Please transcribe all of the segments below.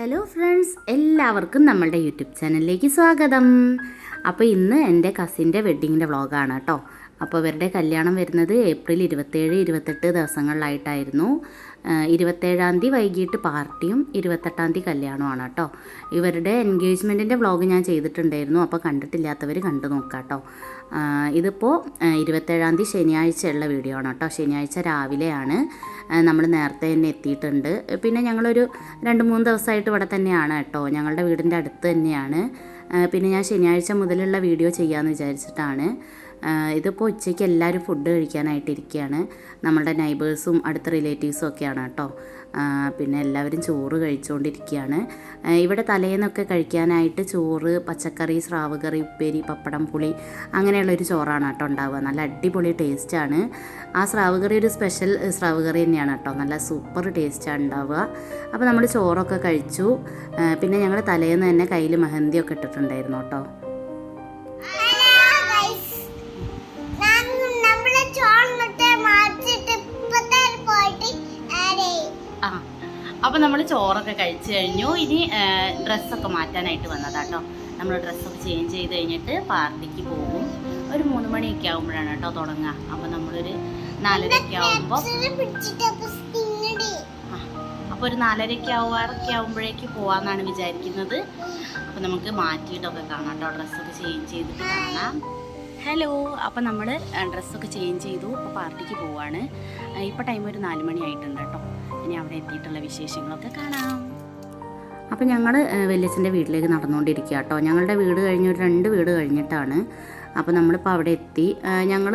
Hello friends, എല്ലാവർക്കും നമ്മളുടെ YouTube ചാനലിലേക്ക് സ്വാഗതം. അപ്പോൾ ഇന്ന് എൻ്റെ കസിൻ്റെ വെഡ്ഡിങ്ങിൻ്റെ വ്ളോഗാണ് കേട്ടോ. അപ്പോൾ ഇവരുടെ കല്യാണം വരുന്നത് ഏപ്രിൽ 27, 28 ദിവസങ്ങളിലായിട്ടായിരുന്നു. 27-ാം തീയതി വൈകിട്ട് പാർട്ടിയും 28-ാം തീയതി കല്യാണമാണ് കേട്ടോ. ഇവരുടെ എൻഗേജ്മെൻറ്റിൻ്റെ വ്ളോഗ് ഞാൻ ചെയ്തിട്ടുണ്ടായിരുന്നു, അപ്പോൾ കണ്ടിട്ടില്ലാത്തവർ കണ്ടു നോക്കാം കേട്ടോ. ഇതിപ്പോൾ 27-ാം തീയതി ശനിയാഴ്ചയുള്ള വീഡിയോ ആണ് കേട്ടോ. ശനിയാഴ്ച രാവിലെയാണ്. നമ്മൾ നേരത്തെ തന്നെ എത്തിയിട്ടുണ്ട്. പിന്നെ ഞങ്ങളൊരു 2-3 ദിവസമായിട്ട് ഇവിടെ തന്നെയാണ് കേട്ടോ. ഞങ്ങളുടെ വീടിൻ്റെ അടുത്ത് തന്നെയാണ്. പിന്നെ ഞാൻ ശനിയാഴ്ച മുതലുള്ള വീഡിയോ ചെയ്യാമെന്ന് വിചാരിച്ചിട്ടാണ്. ഇതിപ്പോൾ ഉച്ചയ്ക്ക് എല്ലാവരും ഫുഡ് കഴിക്കാനായിട്ടിരിക്കുകയാണ്. നമ്മളുടെ നൈബേഴ്സും അടുത്ത റിലേറ്റീവ്സും ഒക്കെയാണ് കേട്ടോ. പിന്നെ എല്ലാവരും ചോറ് കഴിച്ചുകൊണ്ടിരിക്കുകയാണ്. ഇവിടെ തലേന്നൊക്കെ കഴിക്കാനായിട്ട് ചോറ്, പച്ചക്കറി, സ്രാവ് കറി, ഉപ്പേരി, പപ്പടം, പുളി അങ്ങനെയുള്ളൊരു ചോറാണ് കേട്ടോ ഉണ്ടാവുക. നല്ല അടിപൊളി ടേസ്റ്റാണ്. ആ സ്രാവ് കറി ഒരു സ്പെഷ്യൽ സ്രാവ് കറി തന്നെയാണ് കേട്ടോ. നല്ല സൂപ്പർ ടേസ്റ്റാണ് ഉണ്ടാവുക. അപ്പോൾ നമ്മൾ ചോറൊക്കെ കഴിച്ചു. പിന്നെ ഞങ്ങൾ തലേന്ന് തന്നെ കയ്യിൽ മെഹന്തിയൊക്കെ ഇട്ടിട്ടുണ്ടായിരുന്നു കേട്ടോ. അപ്പോൾ നമ്മൾ ചോറൊക്കെ കഴിച്ചു കഴിഞ്ഞു. ഇനി ഡ്രസ്സൊക്കെ മാറ്റാനായിട്ട് വന്നതാട്ടോ. നമ്മൾ ഡ്രസ്സൊക്കെ ചേഞ്ച് ചെയ്ത് കഴിഞ്ഞിട്ട് പാർട്ടിക്ക് പോകും. ഒരു 3 മണിയൊക്കെ ആകുമ്പോഴാണ് കേട്ടോ തുടങ്ങുക. അപ്പോൾ നമ്മളൊരു 4:30 ആകുമ്പോൾ അപ്പോൾ ഒരു 4:30 ആകുമ്പോഴേക്ക് പോകാമെന്നാണ് വിചാരിക്കുന്നത്. അപ്പോൾ നമുക്ക് മാറ്റിയിട്ടൊക്കെ കാണാം കേട്ടോ. ഡ്രസ്സൊക്കെ ചേഞ്ച് ചെയ്തിട്ട് കാണാം. ഹലോ, അപ്പോൾ നമ്മൾ ഡ്രസ്സൊക്കെ ചേഞ്ച് ചെയ്തു. ഇപ്പോൾ പാർട്ടിക്ക് പോവാണ്. ഇപ്പോൾ ടൈം ഒരു 4 മണി ആയിട്ടുണ്ട് കേട്ടോ. ഇനി അവിടെ എത്തിയിട്ടുള്ള വിശേഷങ്ങളൊക്കെ കാണാം. അപ്പോൾ ഞങ്ങൾ വല്യച്ഛൻ്റെ വീട്ടിലേക്ക് നടന്നുകൊണ്ടിരിക്കുക കേട്ടോ. ഞങ്ങളുടെ വീട് കഴിഞ്ഞ് ഒരു 2 വീട് കഴിഞ്ഞിട്ടാണ്. അപ്പോൾ നമ്മളിപ്പോൾ അവിടെ എത്തി. ഞങ്ങൾ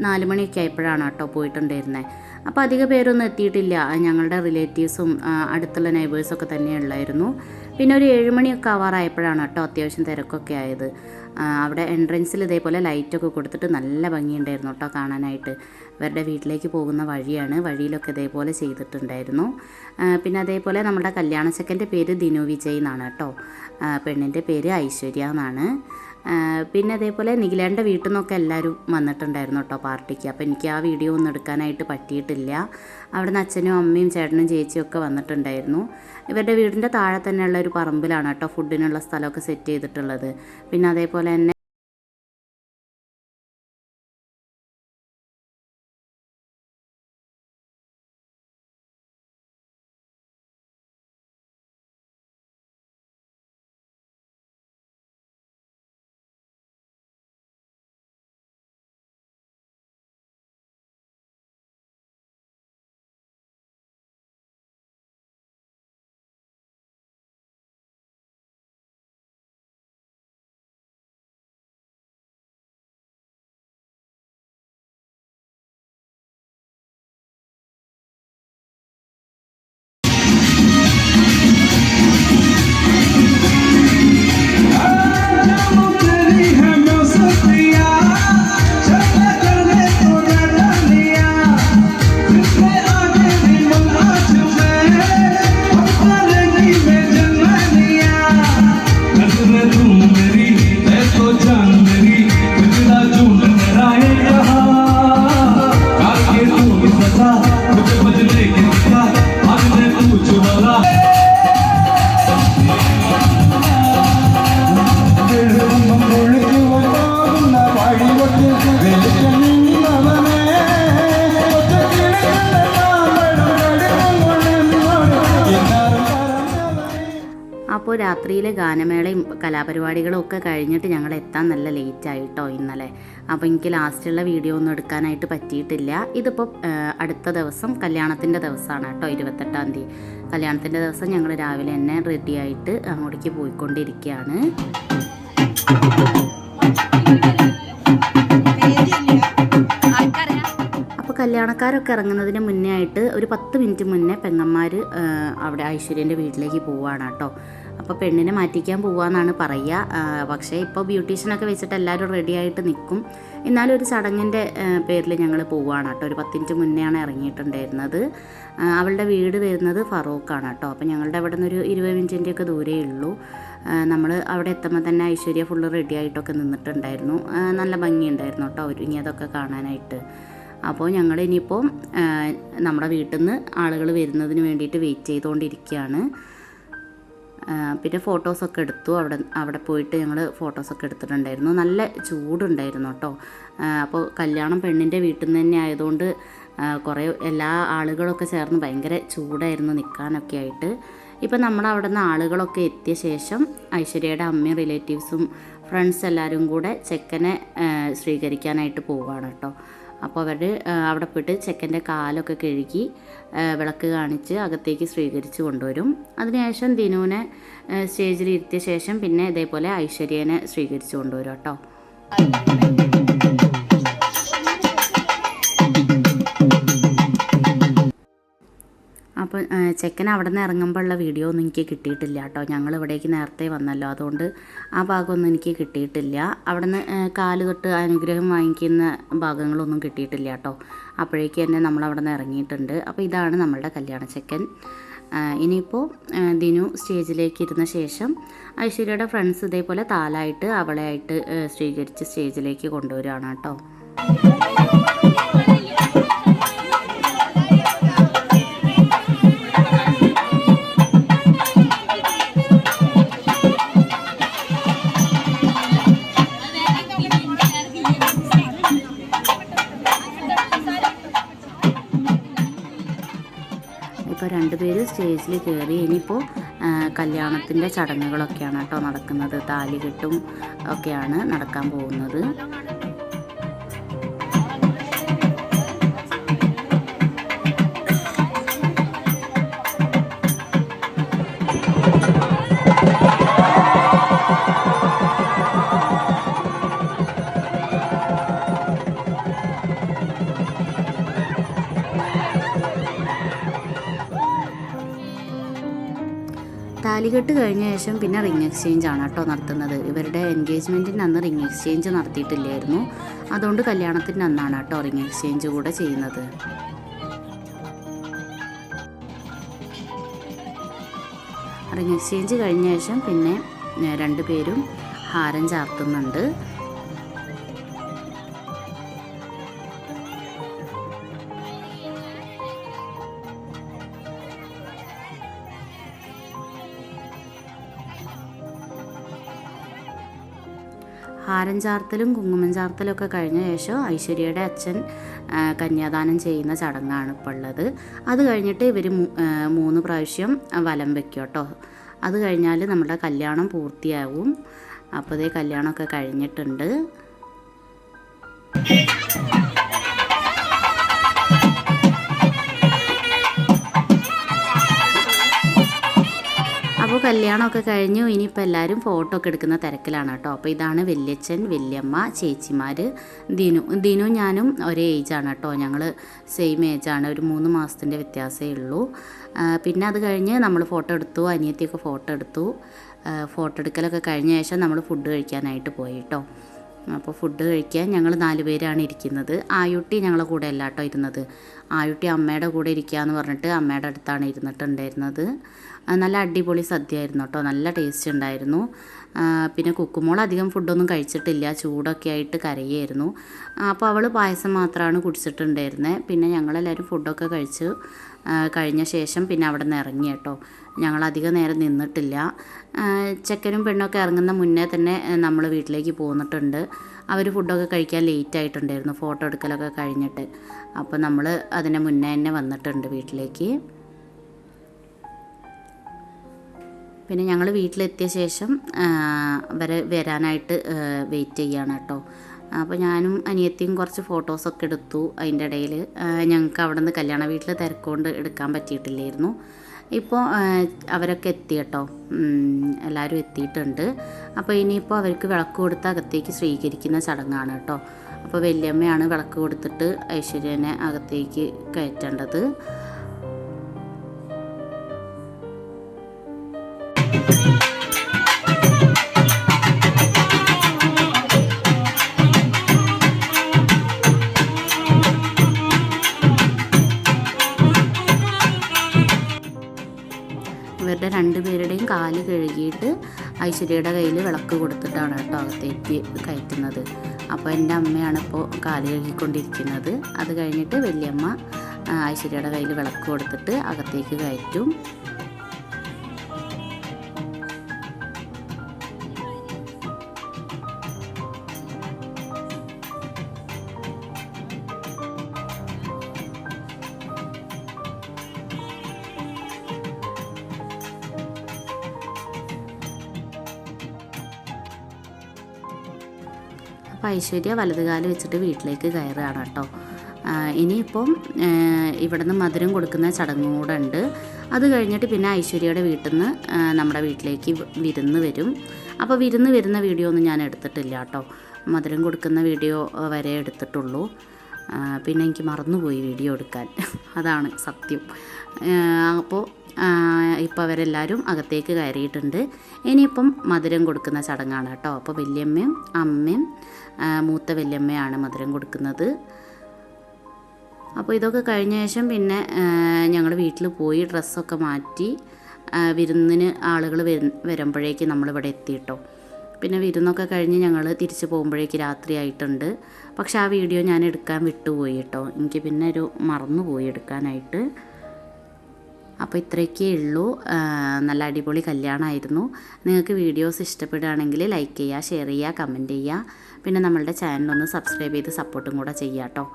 4 മണിയൊക്കെ ആയപ്പോഴാണ് കേട്ടോ പോയിട്ടുണ്ടായിരുന്നത്. അപ്പോൾ അധിക പേരൊന്നും എത്തിയിട്ടില്ല. ഞങ്ങളുടെ റിലേറ്റീവ്സും അടുത്തുള്ള നൈബേഴ്സൊക്കെ തന്നെയുള്ളായിരുന്നു. പിന്നെ ഒരു 7 മണിയൊക്കെ ആവാറായപ്പോഴാണ് കേട്ടോ അത്യാവശ്യം തിരക്കൊക്കെ ആയത്. അവിടെ എൻട്രൻസിൽ ഇതേപോലെ ലൈറ്റൊക്കെ കൊടുത്തിട്ട് നല്ല ഭംഗിയുണ്ടായിരുന്നു കേട്ടോ കാണാനായിട്ട്. ഇവരുടെ വീട്ടിലേക്ക് പോകുന്ന വഴിയാണ്. വഴിയിലൊക്കെ ഇതേപോലെ ചെയ്തിട്ടുണ്ടായിരുന്നു. പിന്നെ അതേപോലെ നമ്മുടെ കല്യാണച്ചക്കൻ്റെ പേര് ദിനു വിജയ് എന്നാണ് കേട്ടോ. പെണ്ണിൻ്റെ പേര് ഐശ്വര്യ എന്നാണ്. പിന്നെ അതേപോലെ നിഖിലേൻ്റെ വീട്ടിൽ നിന്നൊക്കെ എല്ലാവരും വന്നിട്ടുണ്ടായിരുന്നു കേട്ടോ പാർട്ടിക്ക്. അപ്പോൾ എനിക്ക് ആ വീഡിയോ ഒന്നും എടുക്കാനായിട്ട് പറ്റിയിട്ടില്ല. അവിടുന്ന് അച്ഛനും അമ്മയും ചേട്ടനും ചേച്ചിയും ഒക്കെ വന്നിട്ടുണ്ടായിരുന്നു. ഇവരുടെ വീടിൻ്റെ താഴെ തന്നെയുള്ള ഒരു പറമ്പിലാണ് കേട്ടോ ഫുഡിനുള്ള സ്ഥലമൊക്കെ സെറ്റ് ചെയ്തിട്ടുള്ളത്. പിന്നെ അതേപോലെ തന്നെ അപ്പോൾ രാത്രിയിലെ ഗാനമേളയും കലാപരിപാടികളും ഒക്കെ കഴിഞ്ഞിട്ട് ഞങ്ങൾ എത്താൻ നല്ല ലേറ്റായിട്ടോ ഇന്നലെ. അപ്പോൾ എനിക്ക് ലാസ്റ്റുള്ള വീഡിയോ ഒന്നും എടുക്കാനായിട്ട് പറ്റിയിട്ടില്ല. ഇതിപ്പോൾ അടുത്ത ദിവസം കല്യാണത്തിൻ്റെ ദിവസമാണ് കേട്ടോ, 28-ാം തീയതി. കല്യാണത്തിൻ്റെ ദിവസം ഞങ്ങൾ രാവിലെ തന്നെ റെഡിയായിട്ട് അങ്ങോട്ടേക്ക് പോയിക്കൊണ്ടിരിക്കുകയാണ്. അപ്പോൾ കല്യാണക്കാരൊക്കെ ഇറങ്ങുന്നതിന് മുന്നേ ആയിട്ട് ഒരു 10 മിനിറ്റ് മുന്നേ പെങ്ങന്മാർ അവിടെ ഐശ്വര്യൻ്റെ വീട്ടിലേക്ക് പോവുകയാണ് കേട്ടോ. അപ്പോൾ പെണ്ണിനെ മാറ്റിക്കാൻ പോവാന്നാണ് പറയുക. പക്ഷേ ഇപ്പോൾ ബ്യൂട്ടീഷ്യനൊക്കെ വെച്ചിട്ട് എല്ലാവരും റെഡി ആയിട്ട് നിൽക്കും. എന്നാലും ഒരു ചടങ്ങിൻ്റെ പേരിൽ ഞങ്ങൾ പോവുകയാണ് കേട്ടോ. ഒരു 10 മിനിറ്റ് മുന്നെയാണ് ഇറങ്ങിയിട്ടുണ്ടായിരുന്നത്. അവളുടെ വീട് വരുന്നത് ഫറൂഖാണ് കേട്ടോ. അപ്പോൾ ഞങ്ങളുടെ അവിടെ നിന്നൊരു 20 മിനിറ്റിൻ്റെയൊക്കെ ദൂരേ ഉള്ളൂ. നമ്മൾ അവിടെ എത്തുമ്പോൾ തന്നെ ഐശ്വര്യ ഫുള്ള് റെഡി ആയിട്ടൊക്കെ നിന്നിട്ടുണ്ടായിരുന്നു. നല്ല ഭംഗിയുണ്ടായിരുന്നു കേട്ടോ ഒരുങ്ങിയതൊക്കെ കാണാനായിട്ട്. അപ്പോൾ ഞങ്ങൾ ഇനിയിപ്പോൾ നമ്മുടെ വീട്ടിൽ നിന്ന് ആളുകൾ വരുന്നതിന് വേണ്ടിയിട്ട് വെയിറ്റ് ചെയ്തുകൊണ്ടിരിക്കുകയാണ്. പിന്നെ ഫോട്ടോസൊക്കെ എടുത്തു. അവിടെ പോയിട്ട് ഞങ്ങൾ ഫോട്ടോസൊക്കെ എടുത്തിട്ടുണ്ടായിരുന്നു. നല്ല ചൂടുണ്ടായിരുന്നു കേട്ടോ. അപ്പോൾ കല്യാണം പെണ്ണിൻ്റെ വീട്ടിൽ നിന്ന് തന്നെ ആയതുകൊണ്ട് കുറേ എല്ലാ ആളുകളൊക്കെ ചേർന്ന് ഭയങ്കര ചൂടായിരുന്നു നിൽക്കാനൊക്കെ ആയിട്ട്. ഇപ്പം നമ്മളവിടെ നിന്ന് ആളുകളൊക്കെ എത്തിയ ശേഷം ഐശ്വര്യയുടെ അമ്മയും റിലേറ്റീവ്സും ഫ്രണ്ട്സ് എല്ലാവരും കൂടെ ചെക്കനെ സ്വീകരിക്കാനായിട്ട് പോവുകയാണ് കേട്ടോ. അപ്പോൾ അവർ അവിടെ പോയിട്ട് ചെക്കൻ്റെ കാലൊക്കെ കഴുകി വിളക്ക് കാണിച്ച് അകത്തേക്ക് സ്വീകരിച്ച് കൊണ്ടുവരും. അതിനുശേഷം ദിനുവിനെ സ്റ്റേജിൽ ഇരുത്തിയ ശേഷം പിന്നെ ഇതേപോലെ ഐശ്വര്യനെ സ്വീകരിച്ച് കൊണ്ടുവരും കേട്ടോ. അപ്പോൾ ചെക്കൻ അവിടെ നിന്ന് ഇറങ്ങുമ്പോഴുള്ള വീഡിയോ ഒന്നും എനിക്ക് കിട്ടിയിട്ടില്ല കേട്ടോ. ഞങ്ങൾ ഇവിടേക്ക് നേരത്തെ വന്നല്ലോ, അതുകൊണ്ട് ആ ഭാഗമൊന്നും എനിക്ക് കിട്ടിയിട്ടില്ല. അവിടെ നിന്ന് കാല് തൊട്ട് അനുഗ്രഹം വാങ്ങിക്കുന്ന ഭാഗങ്ങളൊന്നും കിട്ടിയിട്ടില്ല കേട്ടോ. അപ്പോഴേക്ക് തന്നെ നമ്മളവിടെ നിന്ന് ഇറങ്ങിയിട്ടുണ്ട്. അപ്പോൾ ഇതാണ് നമ്മളുടെ കല്യാണ ചെക്കൻ. ഇനിയിപ്പോൾ ദിനു സ്റ്റേജിലേക്ക് ഇരുന്ന ശേഷം ഐശ്വര്യയുടെ ഫ്രണ്ട്സ് ഇതേപോലെ താലായിട്ട് അവളെ ആയിട്ട് സ്വീകരിച്ച് സ്റ്റേജിലേക്ക് കൊണ്ടുവരികയാണ് കേട്ടോ. ഇപ്പോൾ രണ്ടുപേര് സ്റ്റേജിൽ കയറി. ഇനിയിപ്പോൾ കല്യാണത്തിൻ്റെ ചടങ്ങുകളൊക്കെയാണ് കേട്ടോ നടക്കുന്നത്. താലികെട്ടും ഒക്കെയാണ് നടക്കാൻ പോകുന്നത്. താലികെട്ട് കഴിഞ്ഞ ശേഷം പിന്നെ റിംഗ് എക്സ്ചേഞ്ച് ആണ് കേട്ടോ നടത്തുന്നത്. ഇവരുടെ എൻഗേജ്മെൻറ്റിൻ്റെ അന്ന് റിംഗ് എക്സ്ചേഞ്ച് നടത്തിയിട്ടില്ലായിരുന്നു. അതുകൊണ്ട് കല്യാണത്തിൻ്റെ അന്നാണ് കേട്ടോ റിംഗ് എക്സ്ചേഞ്ച് കൂടെ ചെയ്യുന്നത്. റിംഗ് എക്സ്ചേഞ്ച് കഴിഞ്ഞ ശേഷം പിന്നെ രണ്ടുപേരും ഹാരം ചാർത്തുന്നുണ്ട്. ഹാരം ചാർത്തലും കുങ്കുമം ചാർത്തലും ഒക്കെ കഴിഞ്ഞ ശേഷം ഐശ്വര്യയുടെ അച്ഛൻ കന്യാദാനം ചെയ്യുന്ന ചടങ്ങാണ് ഇപ്പോൾ ഉള്ളത്. അത് കഴിഞ്ഞിട്ട് ഇവർ 3 പ്രാവശ്യം വലം വയ്ക്കും കേട്ടോ. അത് കഴിഞ്ഞാൽ നമ്മുടെ കല്യാണം പൂർത്തിയാവും. അപ്പോൾ ഇതേ കല്യാണമൊക്കെ കഴിഞ്ഞിട്ടുണ്ട്. അപ്പോൾ കല്യാണമൊക്കെ കഴിഞ്ഞു. ഇനിയിപ്പോൾ എല്ലാവരും ഫോട്ടോ ഒക്കെ എടുക്കുന്ന തിരക്കിലാണ് കേട്ടോ. അപ്പോൾ ഇതാണ് വല്യച്ഛൻ, വല്യമ്മ, ചേച്ചിമാർ, ദിനു ഞാനും ഒരേ ഏജാണ് കേട്ടോ. ഞങ്ങൾ സെയിം ഏജാണ്. ഒരു 3 മാസത്തിൻ്റെ വ്യത്യാസമേ ഉള്ളൂ. പിന്നെ അത് കഴിഞ്ഞ് നമ്മൾ ഫോട്ടോ എടുത്തു. അനിയത്തിയൊക്കെ ഫോട്ടോ എടുത്തു. ഫോട്ടോ എടുക്കലൊക്കെ കഴിഞ്ഞ ശേഷം നമ്മൾ ഫുഡ് കഴിക്കാനായിട്ട് പോയി കേട്ടോ. അപ്പോൾ ഫുഡ് കഴിക്കാൻ ഞങ്ങൾ 4 പേരാണ് ഇരിക്കുന്നത്. ആയുട്ടി ഞങ്ങളെ കൂടെ അല്ല കേട്ടോ ഇരുന്നത്. ആയുട്ടി അമ്മയുടെ കൂടെ ഇരിക്കുകയെന്ന് പറഞ്ഞിട്ട് അമ്മയുടെ അടുത്താണ് ഇരുന്നിട്ടുണ്ടായിരുന്നത്. നല്ല അടിപൊളി സദ്യ ആയിരുന്നു കേട്ടോ. നല്ല ടേസ്റ്റ് ഉണ്ടായിരുന്നു. പിന്നെ കുക്കുമോൾ അധികം ഫുഡൊന്നും കഴിച്ചിട്ടില്ല. ചൂടൊക്കെ ആയിട്ട് കരയായിരുന്നു. അപ്പോൾ അവൾ പായസം മാത്രമാണ് കുടിച്ചിട്ടുണ്ടായിരുന്നത്. പിന്നെ ഞങ്ങളെല്ലാവരും ഫുഡൊക്കെ കഴിച്ച് കഴിഞ്ഞ ശേഷം പിന്നെ അവിടെ നിന്ന് ഇറങ്ങി കേട്ടോ. ഞങ്ങളധികം നേരം നിന്നിട്ടില്ല. ചെക്കനും പെണ്ണൊക്കെ ഇറങ്ങുന്ന മുന്നേ തന്നെ നമ്മൾ വീട്ടിലേക്ക് പോന്നിട്ടുണ്ട്. അവർ ഫുഡൊക്കെ കഴിക്കാൻ ലേറ്റ് ആയിട്ടുണ്ടായിരുന്നു, ഫോട്ടോ എടുക്കലൊക്കെ കഴിഞ്ഞിട്ട്. അപ്പോൾ നമ്മൾ അതിന് മുന്നേ തന്നെ വന്നിട്ടുണ്ട് വീട്ടിലേക്ക്. പിന്നെ ഞങ്ങൾ വീട്ടിലെത്തിയ ശേഷം വരാനായിട്ട് വെയിറ്റ് ചെയ്യുകയാണ് കേട്ടോ. അപ്പോൾ ഞാനും അനിയത്തിയും കുറച്ച് ഫോട്ടോസൊക്കെ എടുത്തു. അതിൻ്റെ ഇടയിൽ ഞങ്ങൾക്ക് അവിടെ നിന്ന് കല്യാണ വീട്ടിൽ തിരക്കുകൊണ്ട് എടുക്കാൻ പറ്റിയിട്ടില്ലായിരുന്നു. ഇപ്പോൾ അവരൊക്കെ എത്തി കേട്ടോ. എല്ലാവരും എത്തിയിട്ടുണ്ട്. അപ്പോൾ ഇനിയിപ്പോൾ അവർക്ക് വിളക്ക് കൊടുത്ത് അകത്തേക്ക് സ്വീകരിക്കുന്ന ചടങ്ങാണ് കേട്ടോ. അപ്പോൾ വല്യമ്മയാണ് വിളക്ക് കൊടുത്തിട്ട് ഐശ്വര്യനെ അകത്തേക്ക് കയറ്റേണ്ടത്. ഇവരുടെ 2 പേരുടെയും കാല് കഴുകിയിട്ട് ഐശ്വര്യയുടെ കയ്യിൽ വിളക്ക് കൊടുത്തിട്ടാണ് കേട്ടോ അകത്തേക്ക് കയറ്റുന്നത്. അപ്പോൾ എൻ്റെ അമ്മയാണ് ഇപ്പോൾ കാല് കഴുകിക്കൊണ്ടിരിക്കുന്നത്. അത് കഴിഞ്ഞിട്ട് വല്യമ്മ ഐശ്വര്യയുടെ കയ്യിൽ വിളക്ക് കൊടുത്തിട്ട് അകത്തേക്ക് കയറ്റും. അപ്പോൾ ഐശ്വര്യ വലതുകാലം വെച്ചിട്ട് വീട്ടിലേക്ക് കയറുകയാണ് കേട്ടോ. ഇനിയിപ്പം ഇവിടുന്ന് മധുരം കൊടുക്കുന്ന ചടങ്ങും കൂടെ ഉണ്ട്. അത് കഴിഞ്ഞിട്ട് പിന്നെ ഐശ്വര്യയുടെ വീട്ടിൽ നിന്ന് നമ്മുടെ വീട്ടിലേക്ക് വിരുന്ന് വരും. അപ്പോൾ വിരുന്ന് വരുന്ന വീഡിയോ ഒന്നും ഞാൻ എടുത്തിട്ടില്ല കേട്ടോ. മധുരം കൊടുക്കുന്ന വീഡിയോ വരെ എടുത്തിട്ടുള്ളൂ. പിന്നെ എനിക്ക് മറന്നുപോയി വീഡിയോ എടുക്കാൻ, അതാണ് സത്യം. അപ്പോൾ ഇപ്പോൾ അവരെല്ലാവരും അകത്തേക്ക് കയറിയിട്ടുണ്ട്. ഇനിയിപ്പം മധുരം കൊടുക്കുന്ന ചടങ്ങാണ് കേട്ടോ. അപ്പോൾ വല്യമ്മയും അമ്മയും മൂത്ത വല്യമ്മയാണ് മധുരം കൊടുക്കുന്നത്. അപ്പോൾ ഇതൊക്കെ കഴിഞ്ഞ ശേഷം പിന്നെ ഞങ്ങൾ വീട്ടിൽ പോയി ഡ്രസ്സൊക്കെ മാറ്റി വിരുന്നിന് ആളുകൾ വരുമ്പോഴേക്ക് നമ്മളിവിടെ എത്തിയിട്ടോ. പിന്നെ വിരുന്നൊക്കെ കഴിഞ്ഞ് ഞങ്ങൾ തിരിച്ച് പോകുമ്പോഴേക്ക് രാത്രിയായിട്ടുണ്ട്. പക്ഷെ ആ വീഡിയോ ഞാൻ എടുക്കാൻ വിട്ടുപോയി കേട്ടോ. എനിക്ക് പിന്നെ മറന്നുപോയി എടുക്കാനായിട്ട്. അപ്പോൾ ഇത്രയൊക്കെ ഉള്ളൂ. നല്ല അടിപൊളി കല്യാണമായിരുന്നു. നിങ്ങൾക്ക് വീഡിയോസ് ഇഷ്ടപ്പെടുകയാണെങ്കിൽ ലൈക്ക് ചെയ്യുക, ഷെയർ ചെയ്യുക, കമൻറ്റ് ചെയ്യുക. പിന്നെ നമ്മളുടെ ചാനലൊന്ന് സബ്സ്ക്രൈബ് ചെയ്ത് സപ്പോർട്ടും കൂടെ ചെയ്യുക കേട്ടോ.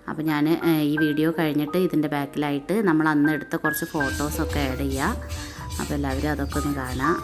അപ്പോൾ ഞാൻ ഈ വീഡിയോ കഴിഞ്ഞിട്ട് ഇതിൻ്റെ ബാക്കിലായിട്ട് നമ്മൾ അന്ന് എടുത്ത കുറച്ച് ഫോട്ടോസൊക്കെ ആഡ് ചെയ്യുക. അപ്പോൾ എല്ലാവരും അതൊക്കെ ഒന്ന് കാണാം.